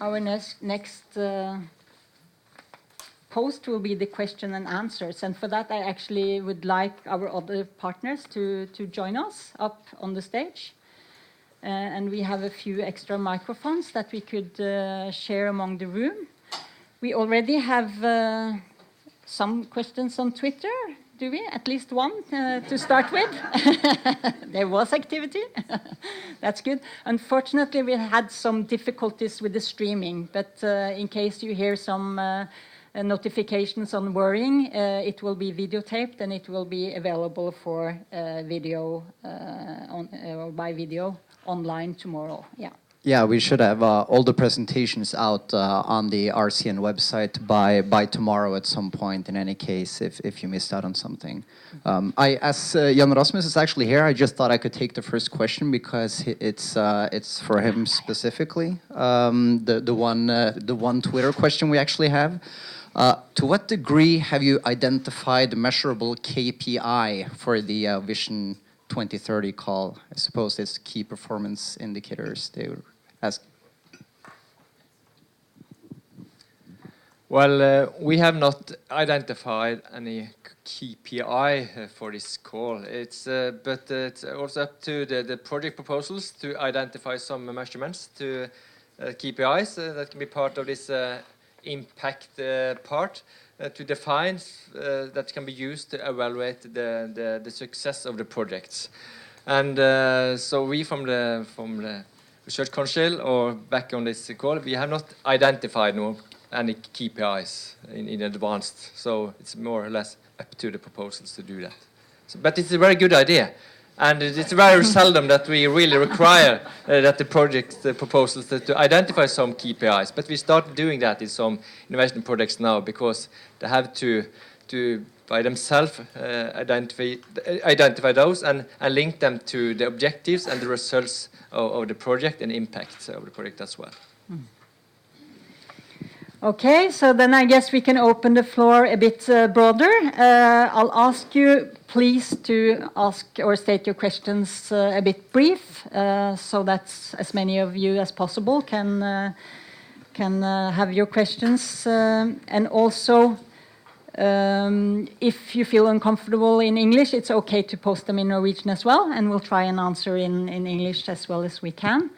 our next post will be the question and answers. And for that, I actually would like our other partners to join us up on the stage. And we have a few extra microphones that we could share among the room. We already have some questions on Twitter, do we? At least one to start with. There was activity. That's good. Unfortunately, we had some difficulties with the streaming, but in case you hear some notifications on worrying, it will be videotaped and it will be available for video by video online tomorrow. Yeah. Yeah, we should have all the presentations out on the RCN website by tomorrow at some point. In any case, if you missed out on something, as Jan Rasmus is actually here, I just thought I could take the first question because it's for him specifically. The one Twitter question we actually have. To what degree have you identified measurable KPI for the Vision 2030 call? I suppose it's key performance indicators they were asking. Well, we have not identified any KPI for this call. But it's also up to the project proposals to identify some measurements to KPIs that can be part of this impact part to define that can be used to evaluate the success of the projects. And so we from the Research Council or back on this call, we have not identified any KPIs in advance. So it's more or less up to the proposals to do that. But it's a very good idea. And it's very seldom that we really require that the proposals to identify some KPIs. But we start doing that in some innovation projects now because they have to by themselves identify those and link them to the objectives and the results of the project and impact of the project as well. Okay, so then I guess we can open the floor a bit broader. I'll ask you, please, to ask or state your questions a bit brief, so that as many of you as possible can have your questions. And also, if you feel uncomfortable in English, it's okay to post them in Norwegian as well, and we'll try and answer in English as well as we can.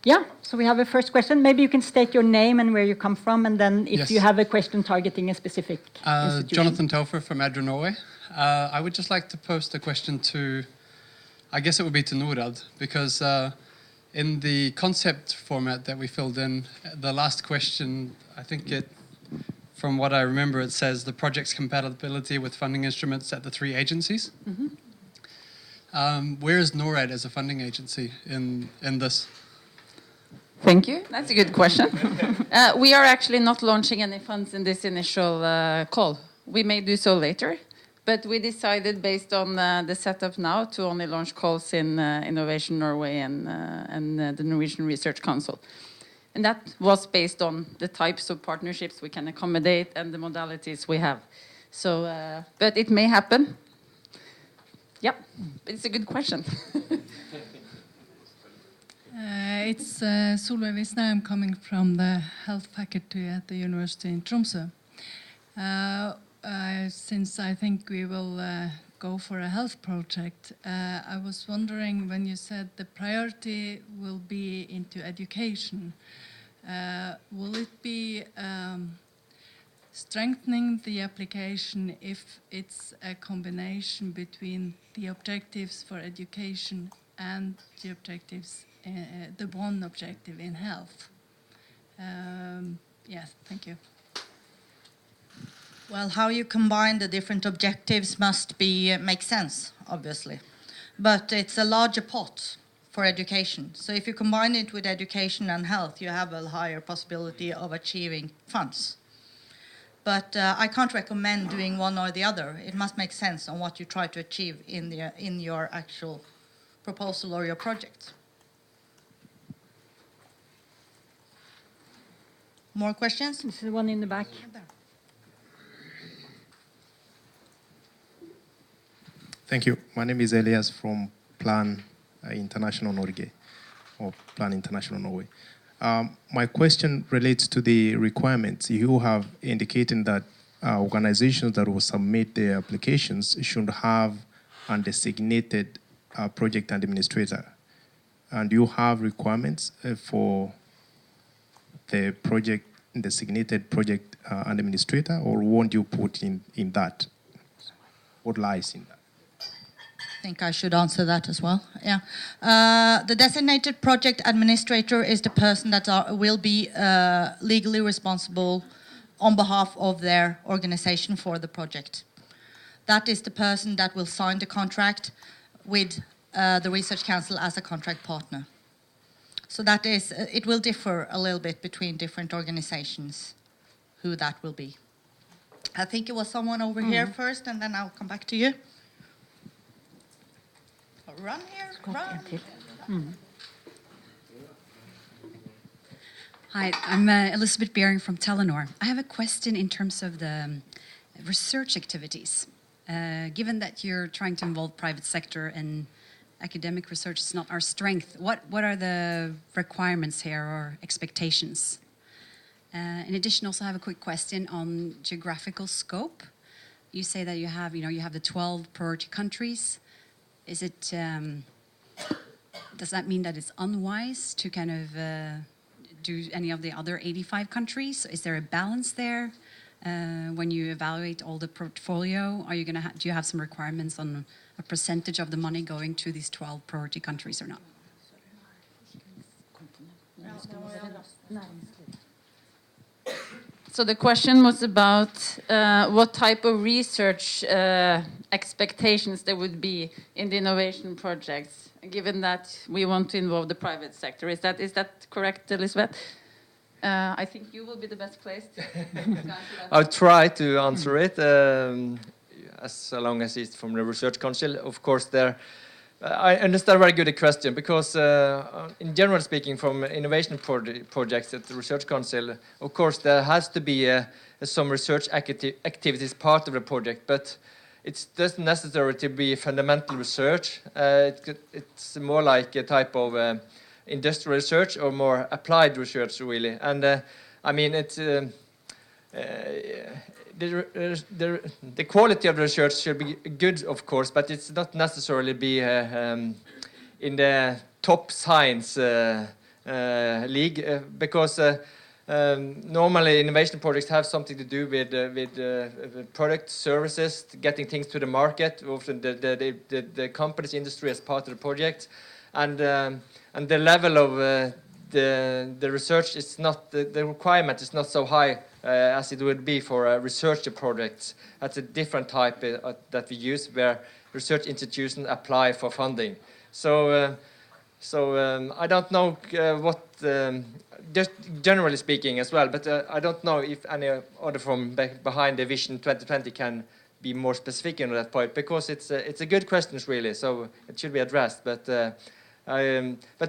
Yeah, so we have a first question. Maybe you can state your name and where you come from, and then if you have a question targeting a specific institution. Jonathan Telfer from EDRA Norway. I would just like to post a question to, I guess it would be to Norad, because in the concept format that we filled in, the last question, I think from what I remember, it says the project's compatibility with funding instruments at the 3 agencies. Mm-hmm. Where is NORAD as a funding agency in this? Thank you. That's a good question. We are actually not launching any funds in this initial call. We may do so later, but we decided based on the setup now to only launch calls in Innovation Norway and the Norwegian Research Council. And that was based on the types of partnerships we can accommodate and the modalities we have. So, but it may happen. Yep, it's a good question. It's Solveig Visne. I'm coming from the health faculty at the University in Tromsø. Since I think we will go for a health project, I was wondering when you said the priority will be into education, will it be strengthening the application if it's a combination between the objectives for education and the objectives, the one objective in health? Yes, thank you. Well, how you combine the different objectives must make sense, obviously. But it's a larger pot for education. So if you combine it with education and health, you have a higher possibility of achieving funds. But I can't recommend doing one or the other. It must make sense on what you try to achieve in your actual proposal or your project. More questions? This is one in the back. Thank you. My name is Elias from Plan International Norge. of Plan International Norway. My question relates to the requirements. You have indicated that organizations that will submit their applications should have a designated project administrator. And you have requirements for the project designated project administrator, or won't you put in that? What lies in that? I think I should answer that as well. Yeah, the designated project administrator is the person that will be legally responsible on behalf of their organization for the project. That is the person that will sign the contract with the Research Council as a contract partner. So that is, it will differ a little bit between different organizations who that will be. I think it was someone over here first, and then I'll come back to you. Run here, run. Hi, I'm Elizabeth Beering from Telenor. I have a question in terms of the research activities. Given that you're trying to involve private sector and academic research is not our strength, what are the requirements here or expectations? In addition, also have a quick question on geographical scope. You say that you have the 12 priority countries. Is it, does that mean that it's unwise to kind of do any of the other 85 countries? Is there a balance there when you evaluate all the portfolio? Are you going to do you have some requirements on a percentage of the money going to these 12 priority countries or not? So the question was about what type of research expectations there would be in the innovation projects, given that we want to involve the private sector. Is that correct, Elizabeth? I think you will be the best placed to answer that. I'll try to answer it as long as it's from the Research Council. Of course, I understand very good the question, because in general speaking, from innovation projects at the Research Council, of course there has to be some research activities part of the project, but it doesn't necessarily to be fundamental research. It's more like a type of industrial research or more applied research, really. And I mean, it's the quality of the research should be good, of course, but it's not necessarily be in the top science league, because normally innovation projects have something to do with product services, getting things to the market, often the company's industry as part of the project, and the level of the research is not, the requirement is not so high as it would be for a research project. That's a different type that we use, where research institutions apply for funding. So I don't know what, just generally speaking as well, but I don't know if any other from behind the Vision 2020 can be more specific on that point, because it's a good question, really, so it should be addressed. But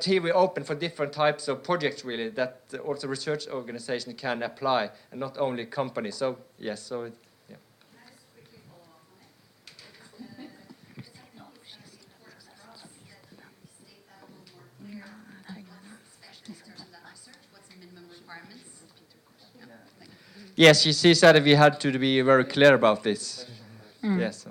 here we're open for different types of projects, really, that also research organizations can apply, and not only companies. So yes, so yeah. Yes, she said that we had to be very clear about this. Yes.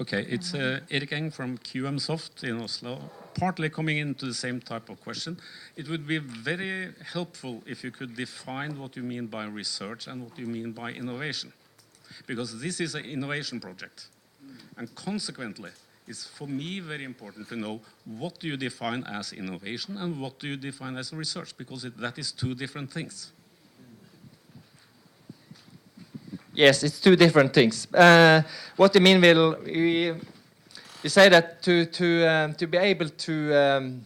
Okay, it's Erik Eng from QMsoft in Oslo, partly coming into the same type of question. It would be very helpful if you could define what you mean by research and what you mean by innovation. Because this is an innovation project. And consequently, it's for me very important to know what do you define as innovation and what do you define as research, because that is two different things. Yes, it's two different things. What do you mean? We say that to be able to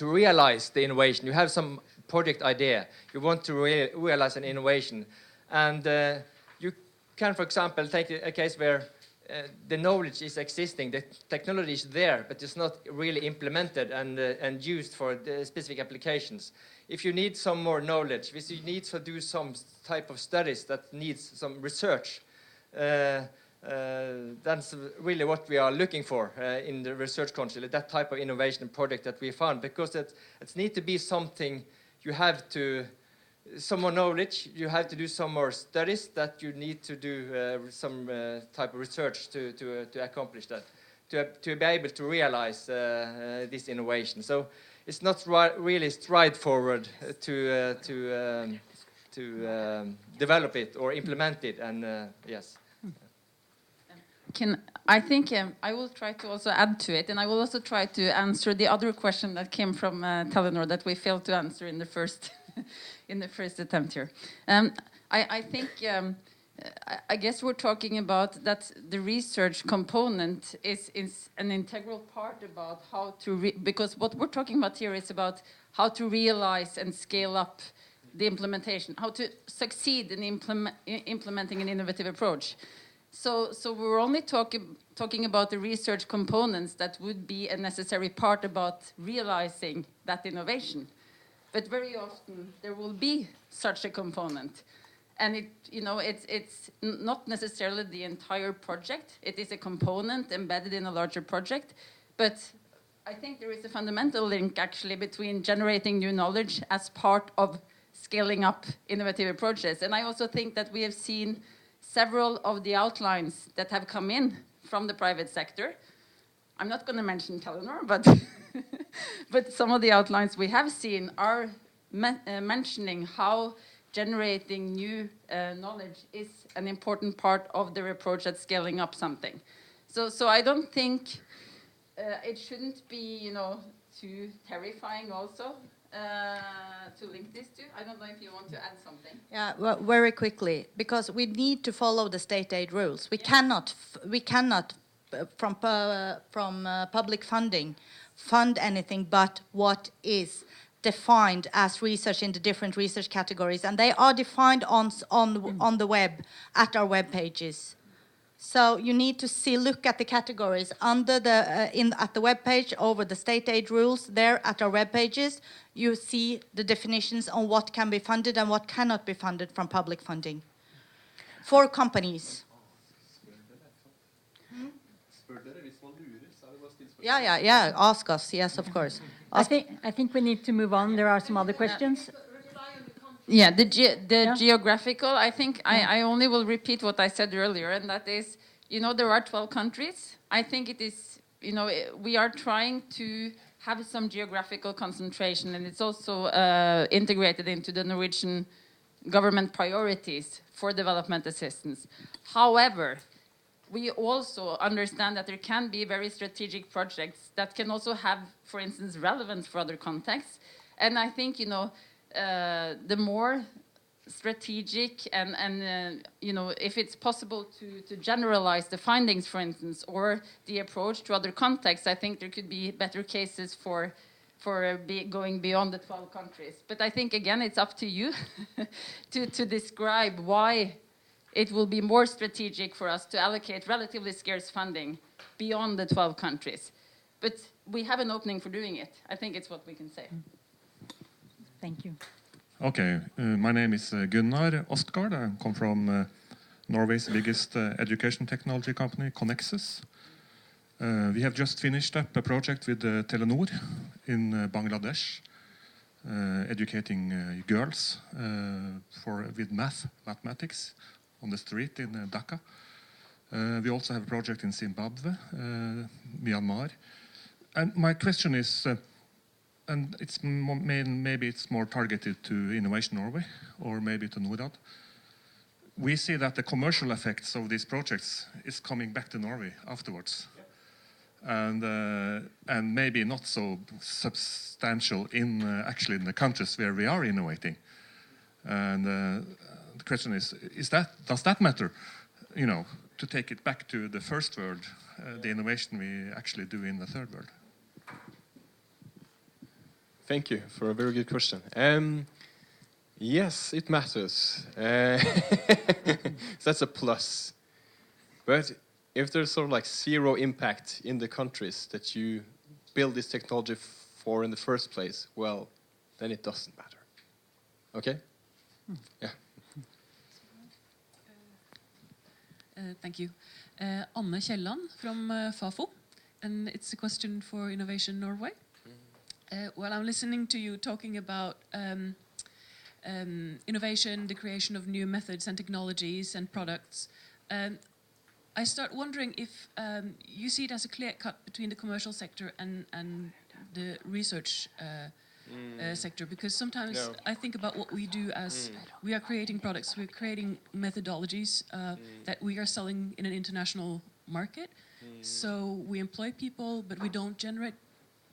realize the innovation, you have some project idea. You want to realize an innovation, and you can, for example, take a case where the knowledge is existing, the technology is there, but it's not really implemented and used for the specific applications. If you need some more knowledge, if you need to do some type of studies that needs some research, that's really what we are looking for in the Research Council, that type of innovation project that we found, because it needs to be something you have to, some more knowledge, you have to do some more studies, that you need to do some type of research to accomplish that, to be able to realize this innovation. So it's not really straightforward to develop it or implement it, and yes. I think I will try to also add to it, and I will also try to answer the other question that came from Telenor that we failed to answer in the first in the first attempt here. I think I guess we're talking about that the research component is an integral part about how to because what we're talking about here is about how to realize and scale up the implementation, how to succeed in implementing an innovative approach. So we're only talking about the research components that would be a necessary part about realizing that innovation. But very often there will be such a component, and it's not necessarily the entire project. It is a component embedded in a larger project. But I think there is a fundamental link actually between generating new knowledge as part of scaling up innovative approaches. And I also think that we have seen several of the outlines that have come in from the private sector. I'm not going to mention Telenor, but but some of the outlines we have seen are mentioning how generating new knowledge is an important part of their approach at scaling up something. So I don't think it shouldn't be too terrifying also to link this to. I don't know if you want to add something. Yeah, well, very quickly, because we need to follow the state aid rules. We cannot from public funding fund anything but what is defined as research in the different research categories, and they are defined on the web at our web pages. So you need to look at the categories under at the web page over the state aid rules. There at our web pages, you see the definitions on what can be funded and what cannot be funded from public funding for companies. Yeah. Ask us. Yes, of course. I think we need to move on. There are some other questions. Yeah, the geographical, I think I only will repeat what I said earlier, and that is, there are 12 countries. I think it is, we are trying to have some geographical concentration, and it's also integrated into the Norwegian government priorities for development assistance. However, we also understand that there can be very strategic projects that can also have, for instance, relevance for other contexts. And I think, the more strategic and if it's possible to generalize the findings, for instance, or the approach to other contexts, I think there could be better cases for going beyond the 12 countries. But I think, again, it's up to you to describe why it will be more strategic for us to allocate relatively scarce funding beyond the 12 countries. But we have an opening for doing it. I think it's what we can say. Thank you. Okay, my name is Gunnar Ostgaard. I come from Norway's biggest education technology company, Connexus. We have just finished up a project with Telenor in Bangladesh, educating girls with mathematics on the street in Dhaka. We also have a project in Zimbabwe, Myanmar. And my question is, and maybe it's more targeted to Innovation Norway or maybe to Norad. We see that the commercial effects of these projects is coming back to Norway afterwards. And maybe not so substantial actually in the countries where we are innovating. And the question is does that matter, to take it back to the first world, the innovation we actually do in the third world? Thank you for a very good question. Yes, it matters. That's a plus. But if there's sort of like zero impact in the countries that you build this technology for in the first place, well, then it doesn't matter. Okay? Yeah. Thank you. Anne Kielland from FAFO, and it's a question for Innovation Norway. Well, I'm listening to you talking about innovation, the creation of new methods and technologies and products. I start wondering if you see it as a clear cut between the commercial sector and the research sector, because sometimes I think about what we do as we are creating products, we're creating methodologies that we are selling in an international market. So we employ people, but we don't generate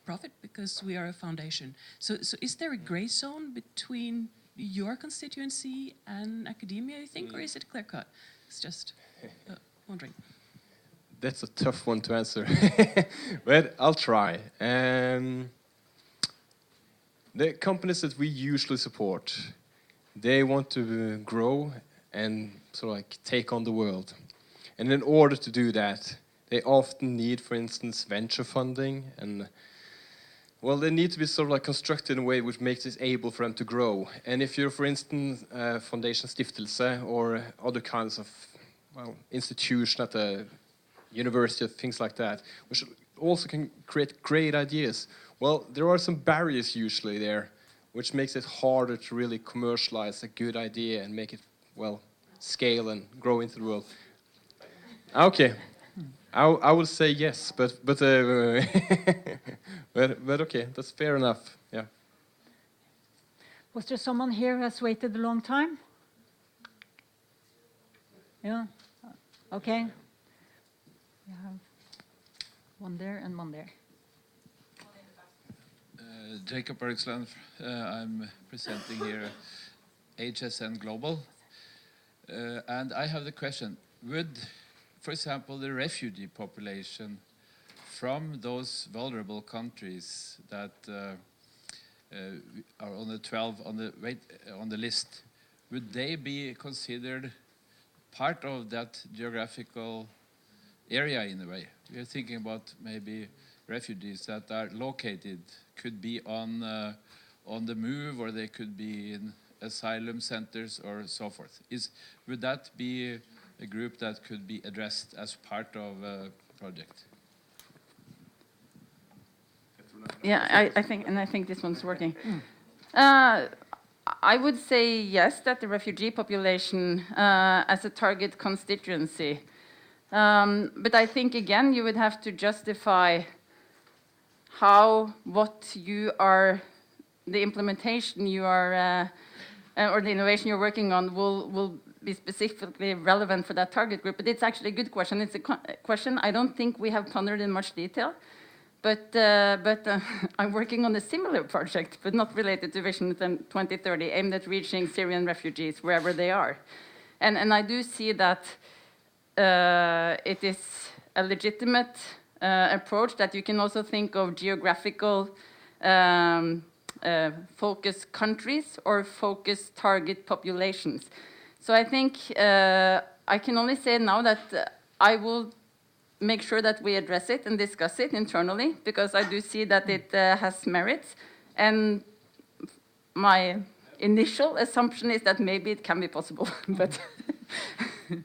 profit because we are a foundation. So is there a gray zone between your constituency and academia, you think, or is it clear cut? It's just wondering. That's a tough one to answer, but I'll try. The companies that we usually support, they want to grow and sort of like take on the world. And in order to do that, they often need, for instance, venture funding, and well, they need to be sort of like constructed in a way which makes it able for them to grow. And if you're, for instance, Foundation Stiftelse or other kinds of institution at the university or things like that, which also can create great ideas, well, there are some barriers usually there, which makes it harder to really commercialize a good idea and make it, well, scale and grow into the world. Okay, I will say yes, but but okay, that's fair enough. Yeah. Was there someone here who has waited a long time? Yeah. Okay. We have one there and one there. Jacob Bergsland, I'm presenting here HSN Global. And I have the question, would, for example, the refugee population from those vulnerable countries that are on the 12 on the list, would they be considered part of that geographical area in a way? We are thinking about maybe refugees that are located, could be on the move, or they could be in asylum centers or so forth. Would that be a group that could be addressed as part of a project? Yeah, I think this one's working. I would say yes, that the refugee population as a target constituency. But I think, again, you would have to justify what you are, the implementation you are, or the innovation you're working on will be specifically relevant for that target group. But it's actually a good question. It's a question I don't think we have pondered in much detail. But I'm working on a similar project, but not related to Vision 2030, aimed at reaching Syrian refugees wherever they are. And I do see that it is a legitimate approach, that you can also think of geographical focus countries or focus target populations. So I think I can only say now that I will make sure that we address it and discuss it internally, because I do see that it has merits. And my initial assumption is that maybe it can be possible, but...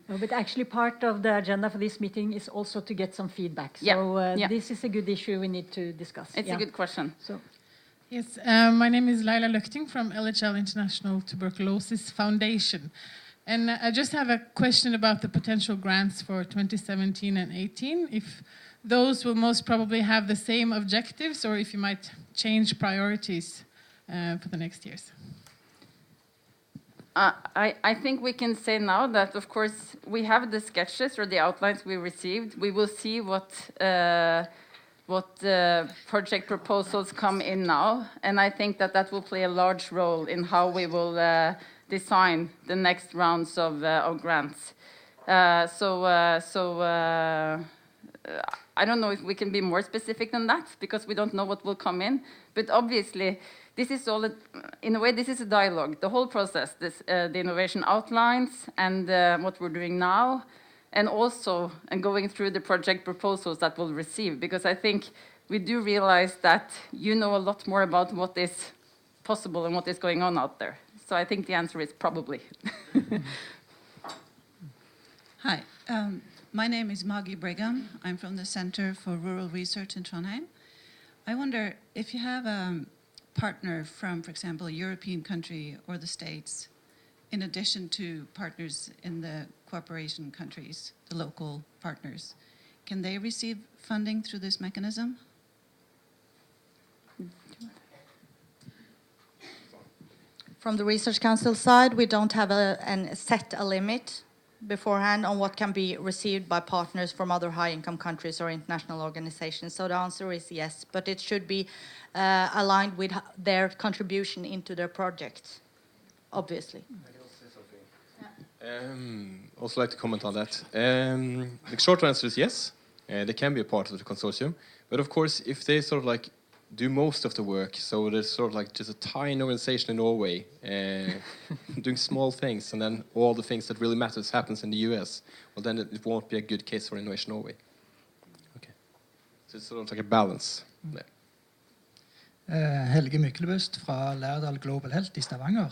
No, but actually part of the agenda for this meeting is also to get some feedback. So this is a good issue we need to discuss. It's a good question. So. Yes, my name is Laila Löchting from LHL International Tuberculosis Foundation. And I just have a question about the potential grants for 2017 and 18. If those will most probably have the same objectives, or if you might change priorities for the next years. I think we can say now that, of course, we have the sketches or the outlines we received. We will see what project proposals come in now, and I think that will play a large role in how we will design the next rounds of grants. I don't know if we can be more specific than that, because we don't know what will come in. But obviously, this is all, in a way, this is a dialogue. The whole process, the innovation outlines and what we're doing now, and also going through the project proposals that we'll receive, because I think we do realize that you know a lot more about what is possible and what is going on out there. So I think the answer is probably. Hi, My name is Maggie Brigham. I'm from the Center for Rural Research in Trondheim. I wonder if you have a partner from, for example, a European country or the States, in addition to partners in the cooperation countries, the local partners, can they receive funding through this mechanism? From the Research Council side, we don't have set a limit beforehand on what can be received by partners from other high-income countries or international organizations. So the answer is yes, but it should be aligned with their contribution into their project, obviously. Also like to comment on that. The short answer is yes. They can be a part of the consortium, but of course, if they sort of like do most of the work, so there's sort of like just a tiny organization in Norway doing small things, and then all the things that really matters happens in the US, well then it won't be a good case for Innovation Norway. Okay, so it's sort of like a balance there. Helge Myklebust fra Lærdal Global Health i Stavanger.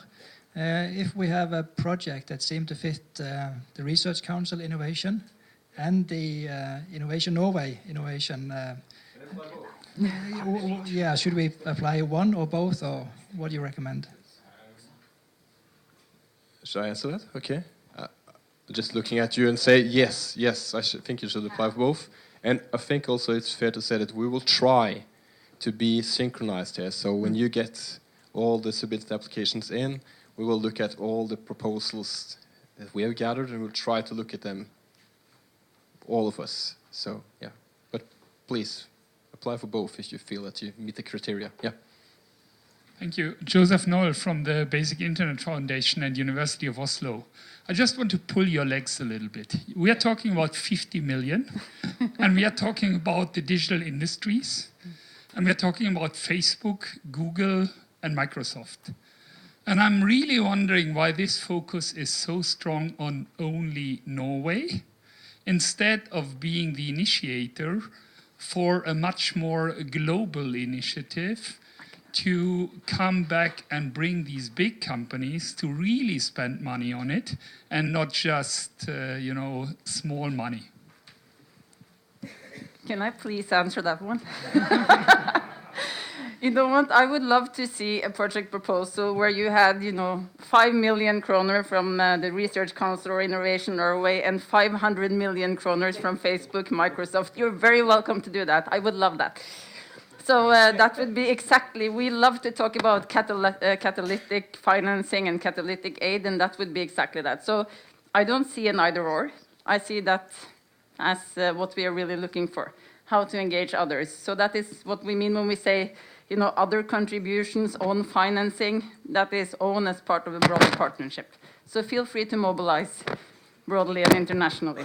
If we have a project that seems to fit the Research Council innovation and the Innovation Norway innovation, yeah, should we apply one or both, or what do you recommend? Should I answer that? Okay. Just looking at you and say yes, yes, I think you should apply for both. And I think also it's fair to say that we will try to be synchronized here. So when you get all the submitted applications in, we will look at all the proposals that we have gathered, and we'll try to look at them, all of us. So, yeah. But please, apply for both if you feel that you meet the criteria. Yeah. Thank you. Joseph Noel from the Basic Internet Foundation and University of Oslo. I just want to pull your legs a little bit. We are talking about 50 million, and we are talking about the digital industries, and we are talking about Facebook, Google, and Microsoft. And I'm really wondering why this focus is so strong on only Norway, instead of being the initiator for a much more global initiative to come back and bring these big companies to really spend money on it, and not just, small money. Can I please answer that one? You know what? I would love to see a project proposal where you had, 5 million kroner from the Research Council or Innovation Norway and 500 million kroner from Facebook, Microsoft. You're very welcome to do that. I would love that. So that would be exactly, we love to talk about catalytic financing and catalytic aid, and that would be exactly that. So I don't see an either or. I see that as what we are really looking for, how to engage others. So that is what we mean when we say, other contributions, own financing, that is own as part of a broader partnership. So feel free to mobilize broadly and internationally.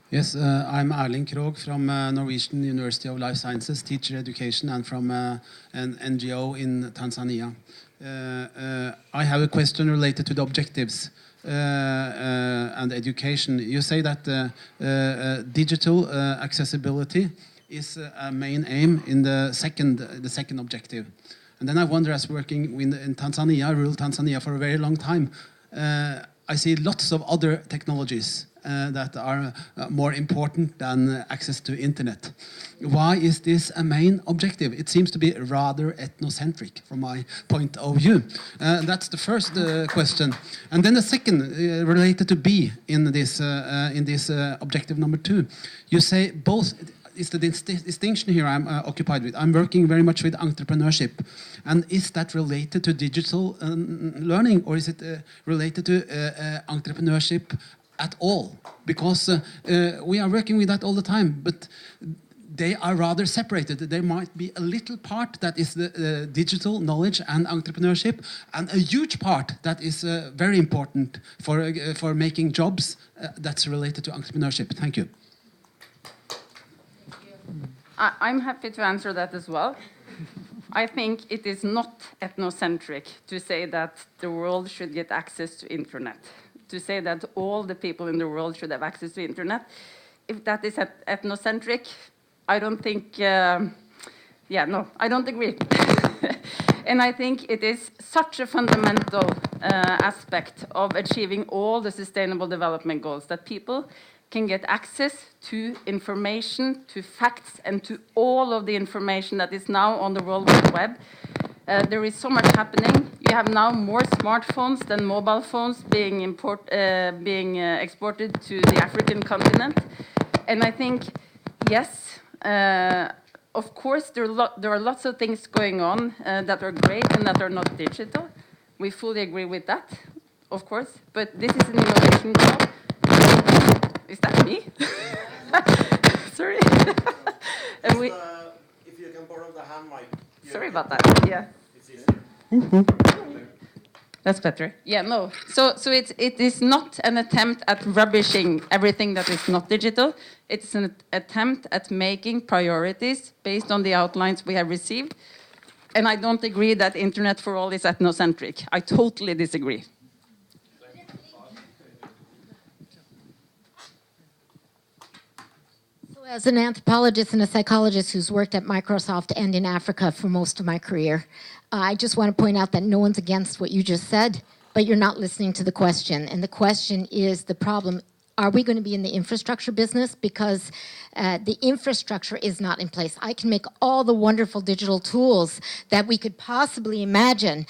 Yes, I'm Erling Krogh from Norwegian University of Life Sciences, Teacher Education, and from an NGO in Tanzania. I have a question related to the objectives and education. You say that digital accessibility is a main aim in the second objective. And then I wonder, as working in Tanzania, rural Tanzania, for a very long time, I see lots of other technologies that are more important than access to internet. Why is this a main objective? It seems to be rather ethnocentric from my point of view. That's the first question. And then the second, related to B in this objective number 2. You say both. Is the distinction here I'm occupied with. I'm working very much with entrepreneurship. And is that related to digital learning, or is it related to entrepreneurship at all? Because we are working with that all the time, but they are rather separated. There might be a little part that is the digital knowledge and entrepreneurship, and a huge part that is very important for making jobs that's related to entrepreneurship. Thank you. I'm happy to answer that as well. I think it is not ethnocentric to say that the world should get access to internet, to say that all the people in the world should have access to internet. If that is ethnocentric, I don't think, I don't agree. And I think it is such a fundamental aspect of achieving all the sustainable development goals, that people can get access to information, to facts, and to all of the information that is now on the World Wide Web. There is so much happening. You have now more smartphones than mobile phones being exported to the African continent. And I think, yes, of course, there are lots of things going on that are great and that are not digital. We fully agree with that, of course. But this is an innovation call. Is that me? Sorry. And if you can borrow the hand mic. Sorry about that. Yeah. It's easier. That's better. Yeah, no. So it is not an attempt at rubbishing everything that is not digital. It's an attempt at making priorities based on the outlines we have received. And I don't agree that Internet for All is ethnocentric. I totally disagree. As an anthropologist and a psychologist who's worked at Microsoft and in Africa for most of my career, I just want to point out that no one's against what you just said, but you're not listening to the question. And the question is the problem. Are we going to be in the infrastructure business? Because the infrastructure is not in place. I can make all the wonderful digital tools that we could possibly imagine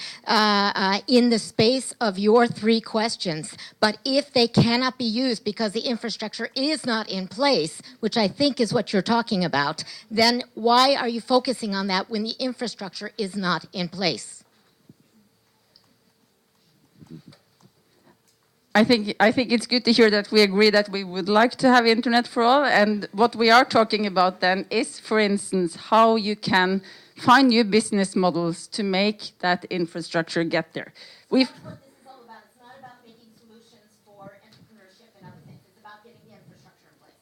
in the space of your three questions. But if they cannot be used because the infrastructure is not in place, which I think is what you're talking about, then why are you focusing on that when the infrastructure is not in place? I think it's good to hear that we agree that we would like to have Internet for all. And what we are talking about then is, for instance, how you can find new business models to make that infrastructure get there. We've That's what this is all about. It's not about making solutions for entrepreneurship and other things. It's about getting the infrastructure in place.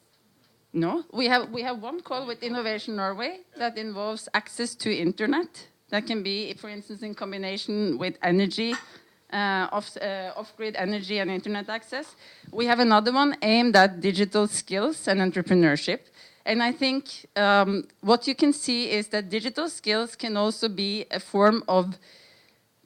No, we have one call with Innovation Norway that involves access to Internet. That can be, for instance, in combination with energy. Off-grid energy and internet access. We have another one aimed at digital skills and entrepreneurship. And I think what you can see is that digital skills can also be a form of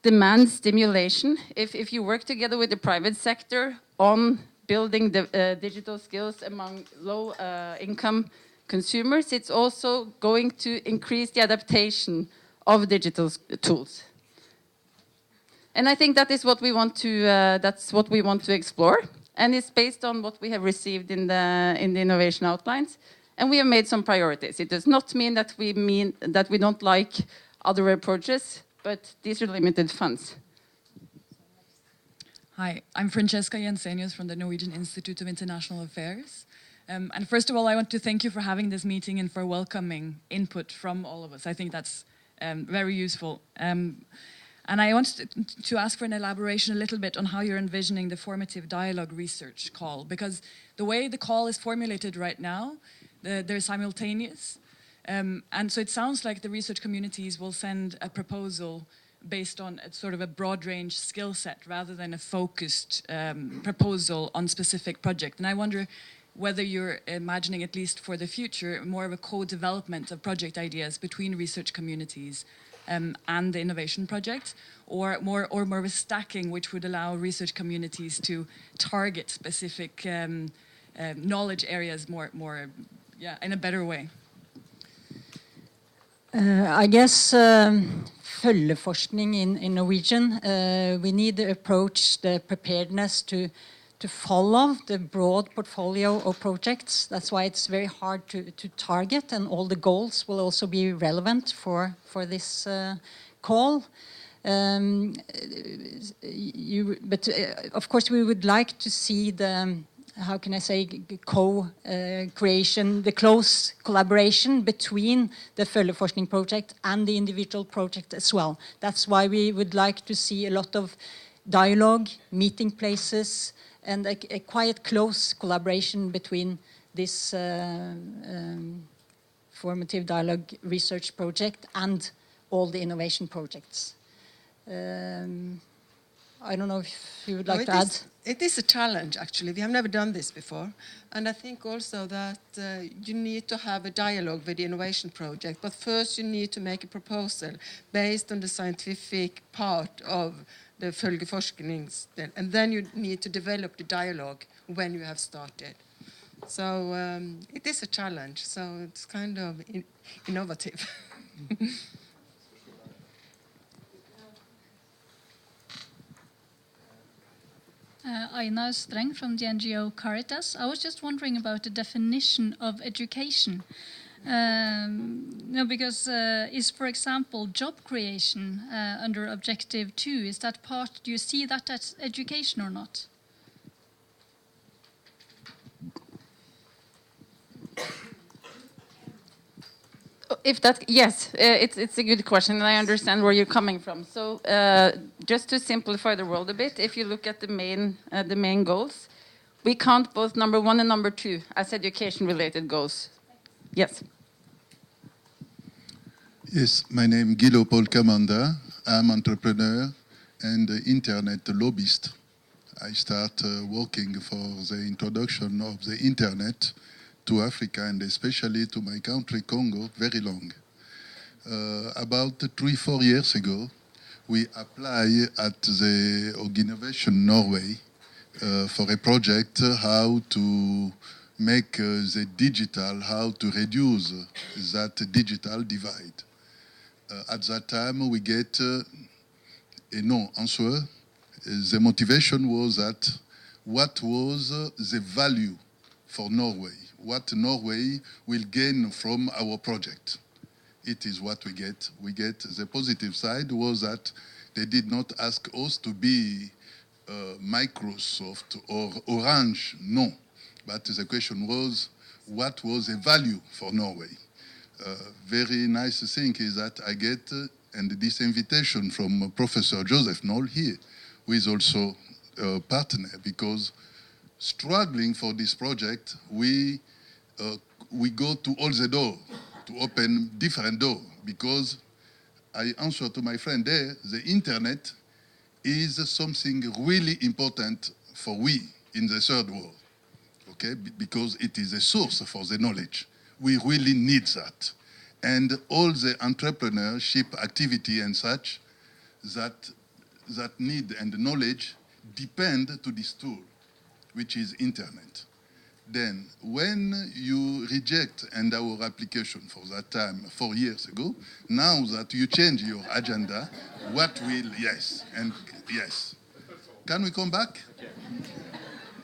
demand stimulation. If you work together with the private sector on building the digital skills among low-income consumers, it's also going to increase the adaptation of digital tools. And I think that is what we want to. That's what we want to explore, and it's based on what we have received in the innovation outlines, and we have made some priorities. It does not mean that we don't like other approaches, but these are limited funds. Hi, I'm Francesca Jensenius from the Norwegian Institute of International Affairs. And first of all, I want to thank you for having this meeting and for welcoming input from all of us. I think that's very useful. And I want to ask for an elaboration a little bit on how you're envisioning the formative dialogue research call, because the way the call is formulated right now, they're simultaneous. And so it sounds like the research communities will send a proposal based on a sort of a broad range skill set rather than a focused proposal on specific project. And I wonder whether you're imagining, at least for the future, more of a co-development of project ideas between research communities and the innovation project, or more of a stacking, which would allow research communities to target specific knowledge areas more, in a better way. I guess følgeforskning in Norwegian, we need to approach the preparedness to follow the broad portfolio of projects. That's why it's very hard to target, and all the goals will also be relevant for this call. But of course, we would like to see the, how can I say, co-creation, the close collaboration between the følgeforskning project and the individual project as well. That's why we would like to see a lot of dialogue, meeting places, and a quite close collaboration between this formative dialogue research project and all the innovation projects. I don't know if you would like to add. It is a challenge, actually. We have never done this before. And I think also that you need to have a dialogue with the innovation project. But first you need to make a proposal based on the scientific part of the følgeforskningsdel, and then you need to develop the dialogue when you have started. So it is a challenge. So it's kind of innovative. Aina Streng from the NGO Caritas. I was just wondering about the definition of education. No, because is, for example, job creation under Objective 2, is that part, do you see that as education or not? Yes, it's a good question, and I understand where you're coming from. So, just to simplify the world a bit, if you look at the main goals, we count both number 1 and number 2 as education-related goals. Yes. Yes, my name is Guido Paul Kamanda. I'm entrepreneur and internet lobbyist. I start working for the introduction of the internet to Africa and especially to my country, Congo, very long. About 3-4 years ago, we applied at the Innovation Norway for a project how to make the digital, how to reduce that digital divide. At that time, we get a no answer. The motivation was that what was the value for Norway? What Norway will gain from our project? It is what we get. We get the positive side was that they did not ask us to be Microsoft or Orange, no. But the question was, what was the value for Norway? Very nice thing is that I get, and this invitation from Professor Joseph Knoll here, who is also a partner, because struggling for this project, we go to all the door, to open different door, because I answer to my friend there, the internet is something really important for we in the third world, okay? Because it is a source for the knowledge. We really need that. And all the entrepreneurship activity and such that need and knowledge depend to this tool, which is internet. Then when you reject and our application for that time 4 years ago, now that you change your agenda, what will, yes, and yes. Can we come back?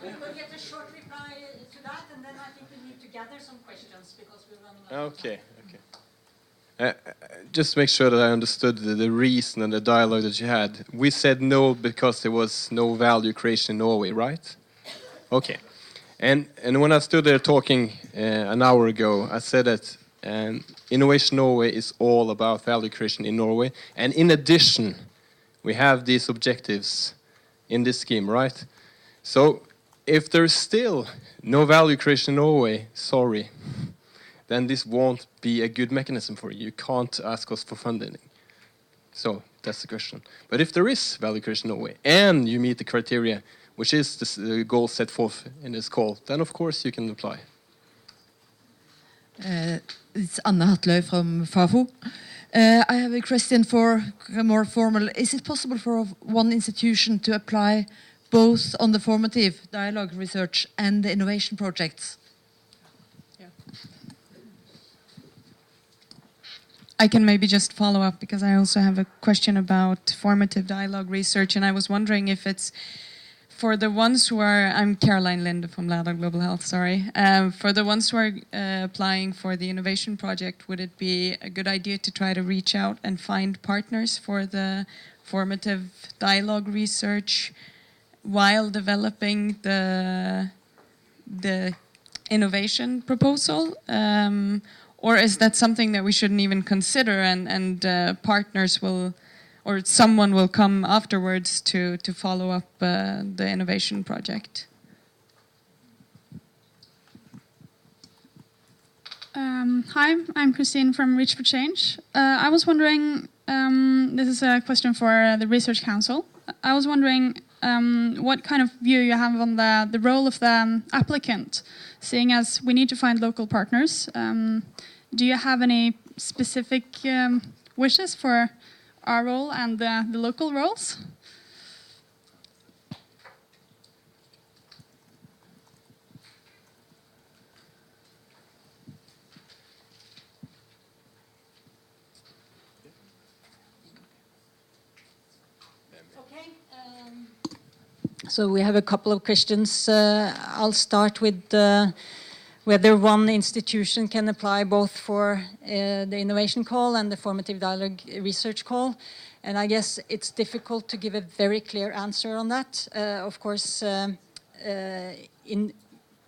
We will get a short reply to that, and then I think we need to gather some questions because we're running out of time. Okay. Just to make sure that I understood the reason and the dialogue that you had. We said no because there was no value creation in Norway, right? Okay. And when I stood there talking an hour ago, I said that Innovation Norway is all about value creation in Norway. And in addition, we have these objectives in this scheme, right? So if there's still no value creation in Norway, sorry, then this won't be a good mechanism for you. You can't ask us for funding. So that's the question. But if there is value creation in Norway and you meet the criteria, which is the goal set forth in this call, then of course you can apply. It's Anna Hatløy from FAFO. I have a question for more formal. Is it possible for one institution to apply both on the formative dialogue research and the innovation projects? I can maybe just follow up because I also have a question about formative dialogue research, and I was wondering if it's for the ones who are, I'm Caroline Linde from Ladder Global Health, sorry. For the ones who are applying for the innovation project, would it be a good idea to try to reach out and find partners for the formative dialogue research while developing the innovation proposal? Or is that something that we shouldn't even consider and partners will, or someone will come afterwards to follow up the innovation project? Hi, I'm Christine from Reach for Change. I was wondering, this is a question for the Research Council. I was wondering what kind of view you have on the role of the applicant, seeing as we need to find local partners. Do you have any specific wishes for our role and the local roles? So we have a couple of questions. I'll start with whether one institution can apply both for the innovation call and the formative dialogue research call. And I guess it's difficult to give a very clear answer on that. Of course, in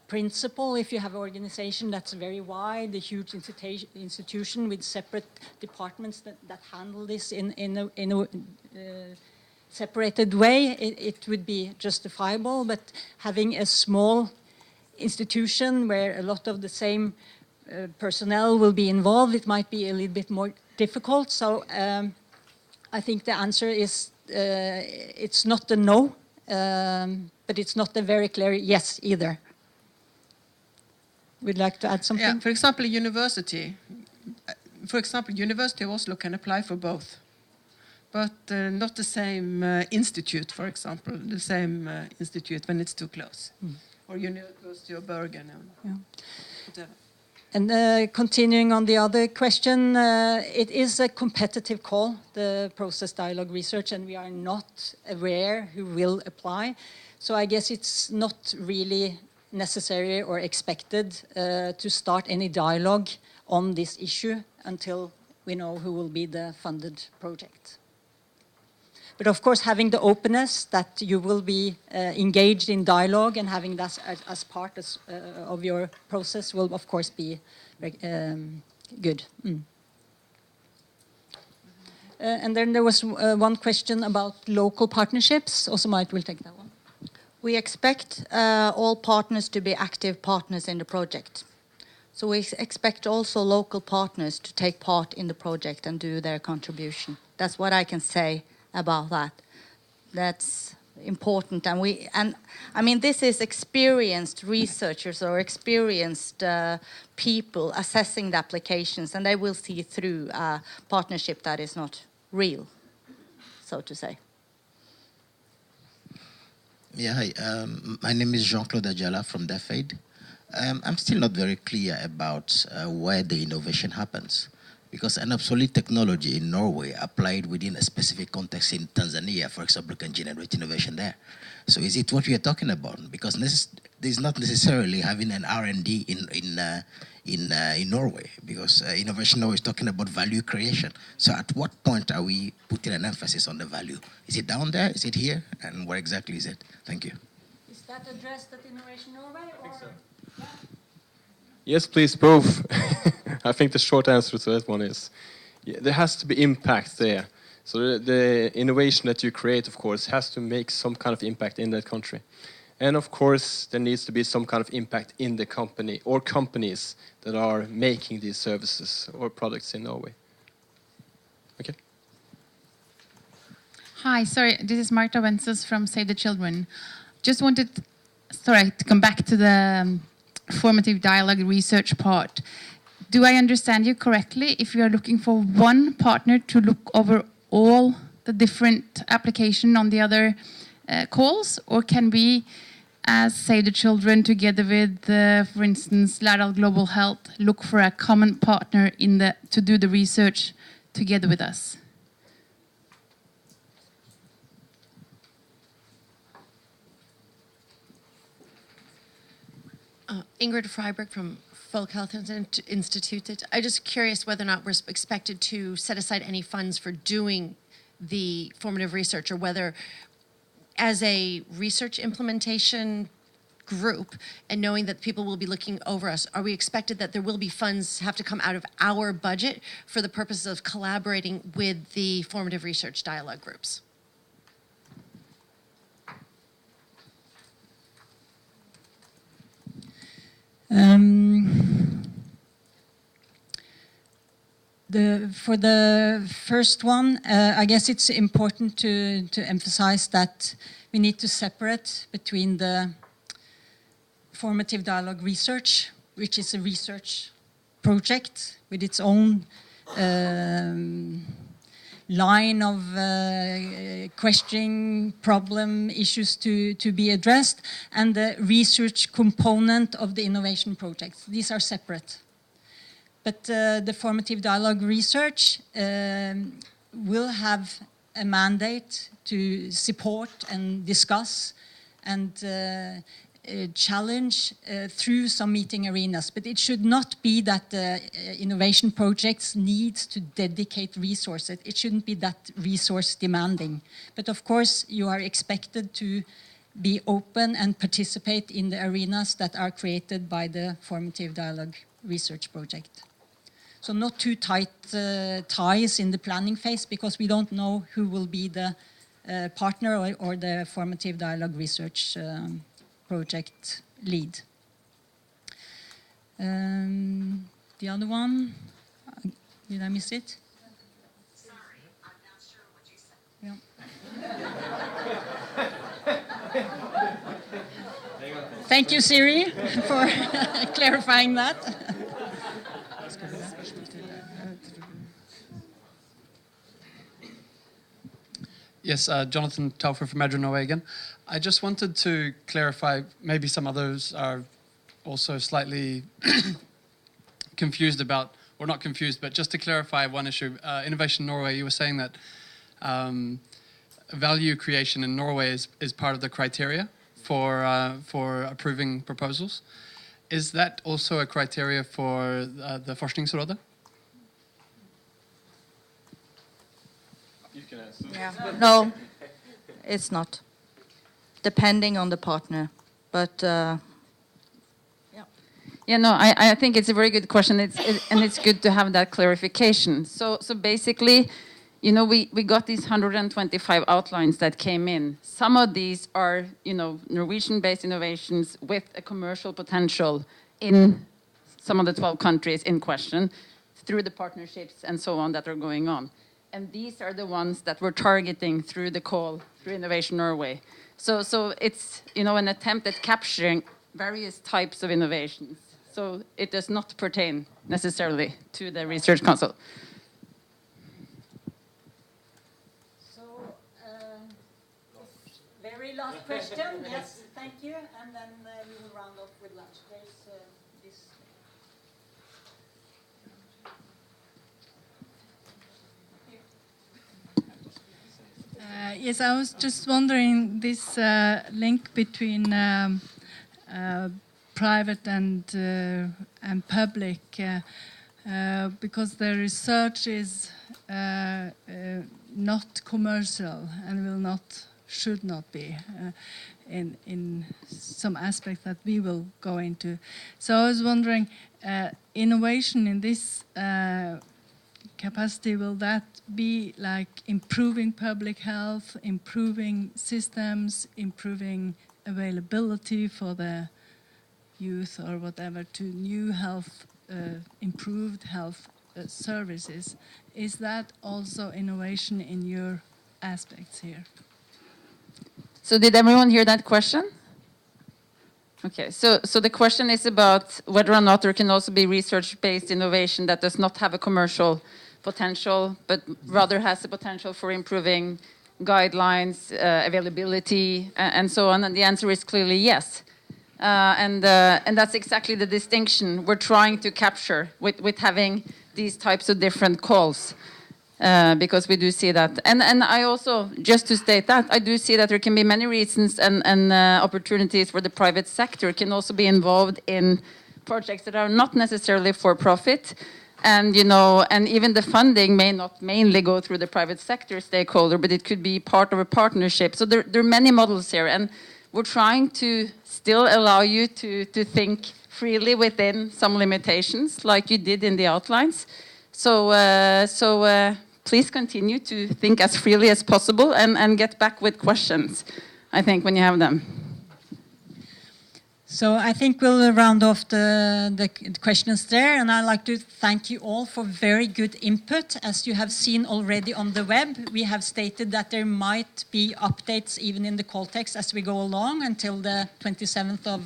principle, if you have an organization that's very wide, a huge institution with separate departments that handle this in a separated way, it would be justifiable. But having a small institution where a lot of the same personnel will be involved, it might be a little bit more difficult. So I think the answer is it's not a no, but it's not a very clear yes either. Would you like to add something? Yeah, for example, University of Oslo can apply for both, but not the same institute, for example, the same institute when it's too close. Or University of Bergen. Yeah. And continuing on the other question, it is a competitive call, the process dialogue research, and we are not aware who will apply. So I guess it's not really necessary or expected to start any dialogue on this issue until we know who will be the funded project. But of course, having the openness that you will be engaged in dialogue and having that as part of your process will, of course, be good. And then there was one question about local partnerships. Also, Marit will take that one. We expect all partners to be active partners in the project. So we expect also local partners to take part in the project and do their contribution. That's what I can say about that. That's important. And I mean, this is experienced researchers or experienced people assessing the applications, and they will see through a partnership that is not real, so to say. Yeah, hi. My name is Jean-Claude Adjala from DEFAID. I'm still not very clear about where the innovation happens, because an obsolete technology in Norway applied within a specific context in Tanzania, for example, can generate innovation there. So is it what we are talking about? Because there's not necessarily having an R&D in Norway, because innovation now is talking about value creation. So at what point are we putting an emphasis on the value? Is it down there? Is it here? And where exactly is it? Thank you. Is that addressed at Innovation Norway? Or? Yes, please, both. I think the short answer to that one is there has to be impact there. So the innovation that you create, of course, has to make some kind of impact in that country. And of course, there needs to be some kind of impact in the company or companies that are making these services or products in Norway. Okay. Hi, sorry, this is Marta Wences from Save the Children. Just wanted, to come back to the formative dialogue research part. Do I understand you correctly? If you are looking for one partner to look over all the different application on the other calls, or can we, as Save the Children, together with, for instance, Lærdal Global Health, look for a common partner to do the research together with us? Ingrid Freiberg from Folk Health Institute. I'm just curious whether or not we're expected to set aside any funds for doing the formative research, or whether as a research implementation group and knowing that people will be looking over us, are we expected that there will be funds have to come out of our budget for the purposes of collaborating with the formative research dialogue groups? For the first one, I guess it's important to emphasize that we need to separate between the formative dialogue research, which is a research project with its own line of questioning, problem, issues to be addressed, and the research component of the innovation projects. These are separate. But the formative dialogue research will have a mandate to support and discuss and challenge through some meeting arenas. But it should not be that innovation projects need to dedicate resources. It shouldn't be that resource demanding. But of course, you are expected to be open and participate in the arenas that are created by the Formative Dialogue Research Project. So not too tight ties in the planning phase, because we don't know who will be the partner or the Formative Dialogue Research Project lead. The other one, did I miss it? Sorry, I'm not sure what you said. Thank you, Siri, for clarifying that. Yes, Jonathan Telfer from Edra Norway again. I just wanted to clarify, maybe some others are also slightly confused about, or not confused, but just to clarify one issue. Innovation Norway, you were saying that value creation in Norway is part of the criteria for approving proposals. Is that also a criteria for the Forskningsrådet? You can answer. Yeah. No, it's not. Depending on the partner, but yeah, no, I think it's a very good question. And it's good to have that clarification. So basically, you know, we got these 125 outlines that came in. Some of these are, you know, Norwegian-based innovations with a commercial potential in some of the 12 countries in question, through the partnerships and so on that are going on. And these are the ones that we're targeting through the call, through Innovation Norway. So it's, you know, an attempt at capturing various types of innovations. So it does not pertain necessarily to the Research Council. So, very last question. Yes, thank you. And then we will round off with lunch. There's this. Yes, I was just wondering this link between private and public, because the research is not commercial and should not be in some aspect that we will go into. So I was wondering, innovation in this capacity, will that be like improving public health, improving systems, improving availability for the youth or whatever to new health, improved health services? Is that also innovation in your aspects here? So did everyone hear that question? Okay, so the question is about whether or not there can also be research-based innovation that does not have a commercial potential, but rather has the potential for improving guidelines, availability, and so on. And the answer is clearly yes. And that's exactly the distinction we're trying to capture with having these types of different calls, because we do see that. And I also, just to state that, I do see that there can be many reasons and opportunities where the private sector can also be involved in projects that are not necessarily for profit. And, you know, and even the funding may not mainly go through the private sector stakeholder, but it could be part of a partnership. So there are many models here, and we're trying to still allow you to think freely within some limitations, like you did in the outlines. So please continue to think as freely as possible and get back with questions, I think, when you have them. So I think we'll round off the questions there, and I'd like to thank you all for very good input. As you have seen already on the web, we have stated that there might be updates even in the call text as we go along until the 27th of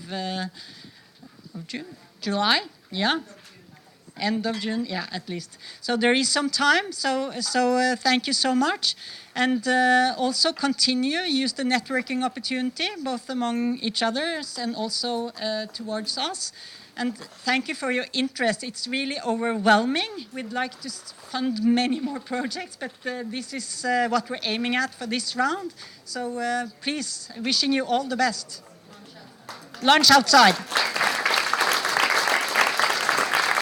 June? July? Yeah? End of June, yeah, at least. So there is some time, so thank you so much. And also continue, use the networking opportunity, both among each other and also towards us. And thank you for your interest. It's really overwhelming. We'd like to fund many more projects, but this is what we're aiming at for this round. So please, wishing you all the best. Lunch outside.